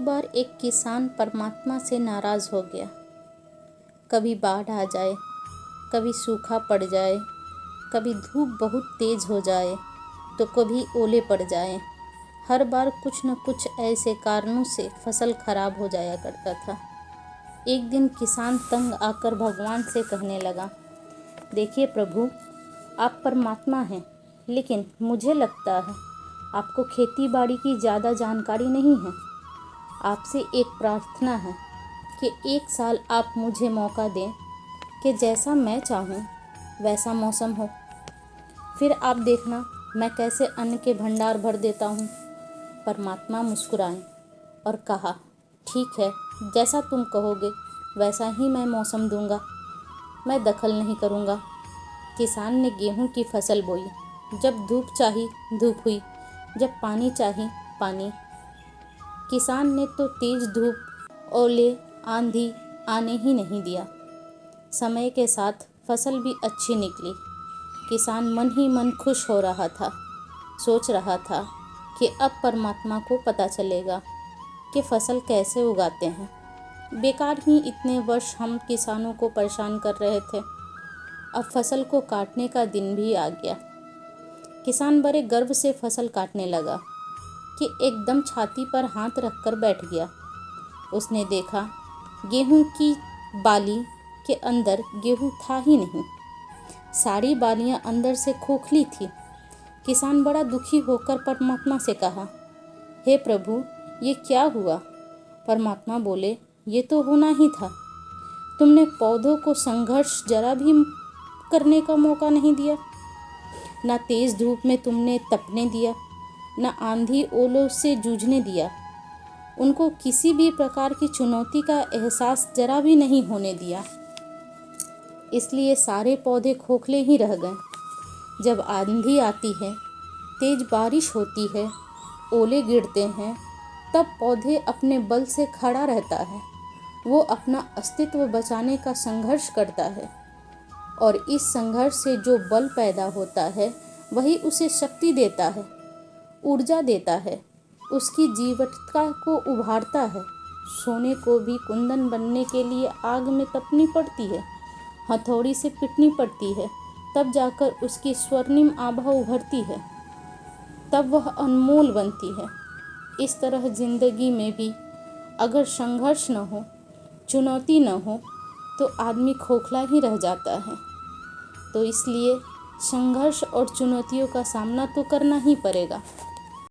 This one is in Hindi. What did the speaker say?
बार एक किसान परमात्मा से नाराज़ हो गया। कभी बाढ़ आ जाए, कभी सूखा पड़ जाए, कभी धूप बहुत तेज़ हो जाए तो कभी ओले पड़ जाए। हर बार कुछ न कुछ ऐसे कारणों से फसल खराब हो जाया करता था। एक दिन किसान तंग आकर भगवान से कहने लगा, देखिए प्रभु, आप परमात्मा हैं, लेकिन मुझे लगता है आपको खेती बाड़ी की ज़्यादा जानकारी नहीं है। आपसे एक प्रार्थना है कि एक साल आप मुझे मौका दें कि जैसा मैं चाहूँ वैसा मौसम हो। फिर आप देखना मैं कैसे अन्न के भंडार भर देता हूँ। परमात्मा मुस्कुराए और कहा, ठीक है, जैसा तुम कहोगे वैसा ही मैं मौसम दूंगा, मैं दखल नहीं करूँगा। किसान ने गेहूं की फसल बोई। जब धूप चाही धूप हुई, जब पानी चाही पानी। किसान ने तो तेज धूप, ओले, आंधी आने ही नहीं दिया। समय के साथ फसल भी अच्छी निकली। किसान मन ही मन खुश हो रहा था। सोच रहा था कि अब परमात्मा को पता चलेगा कि फसल कैसे उगाते हैं। बेकार ही इतने वर्ष हम किसानों को परेशान कर रहे थे। अब फसल को काटने का दिन भी आ गया। किसान बड़े गर्व से फसल काटने लगा कि एकदम छाती पर हाथ रखकर बैठ गया। उसने देखा गेहूं की बाली के अंदर गेहूं था ही नहीं। सारी बालियां अंदर से खोखली थी। किसान बड़ा दुखी होकर परमात्मा से कहा, हे प्रभु, ये क्या हुआ? परमात्मा बोले, ये तो होना ही था। तुमने पौधों को संघर्ष जरा भी करने का मौका नहीं दिया। ना तेज धूप में तुमने तपने दिया, ना आंधी ओलों से जूझने दिया। उनको किसी भी प्रकार की चुनौती का एहसास जरा भी नहीं होने दिया। इसलिए सारे पौधे खोखले ही रह गए। जब आंधी आती है, तेज बारिश होती है, ओले गिरते हैं, तब पौधे अपने बल से खड़ा रहता है। वो अपना अस्तित्व बचाने का संघर्ष करता है और इस संघर्ष से जो बल पैदा होता है वही उसे शक्ति देता है, ऊर्जा देता है, उसकी जीवटता को उभारता है। सोने को भी कुंदन बनने के लिए आग में तपनी पड़ती है, हथौड़ी से पिटनी पड़ती है, तब जाकर उसकी स्वर्णिम आभा उभरती है, तब वह अनमोल बनती है। इस तरह जिंदगी में भी अगर संघर्ष न हो, चुनौती न हो, तो आदमी खोखला ही रह जाता है। तो इसलिए संघर्ष और चुनौतियों का सामना तो करना ही पड़ेगा।